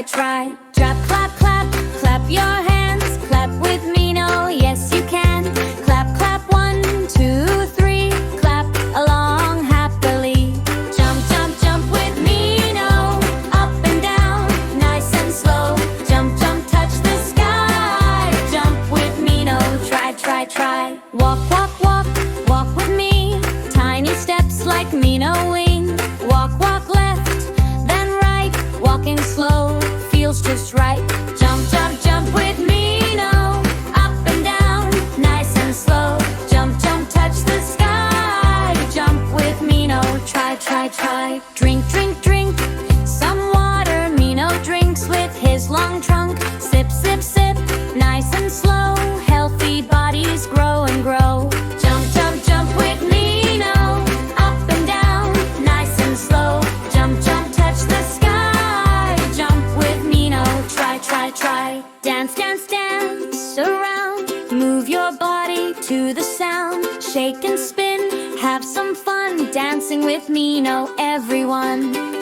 try. Drop, clap, clap, clap your hands. Clap with Mino, yes you can. Clap, clap, 1, 2, 3. Clap along happily. Jump, jump, jump with Mino. Up and down, nice and slow. Jump, jump, touch the sky. Jump with Mino, try, try, try. Walk, walk, walk, walk with me. Tiny steps like Mino wing. Walk, walk left, then right. Walking slow, feels just right. Jump, jump, jump with Mino. Up and down, nice and slow. Jump, jump, touch the sky. Jump with Mino, try, try, try. Drink, drink, drink some water. Mino drinks with his long trunk. Sip, sip, sip, nice and slow. Healthy bodies grow and grow. Jump, jump, jump with Mino. Up and down, nice and slow. Jump, jump, touch the sky. Jump with Mino, try, try, try. Dance, dance, dance around. Move your body to the sound. Shake and spin, have some fun. Dancing with Mino, everyone.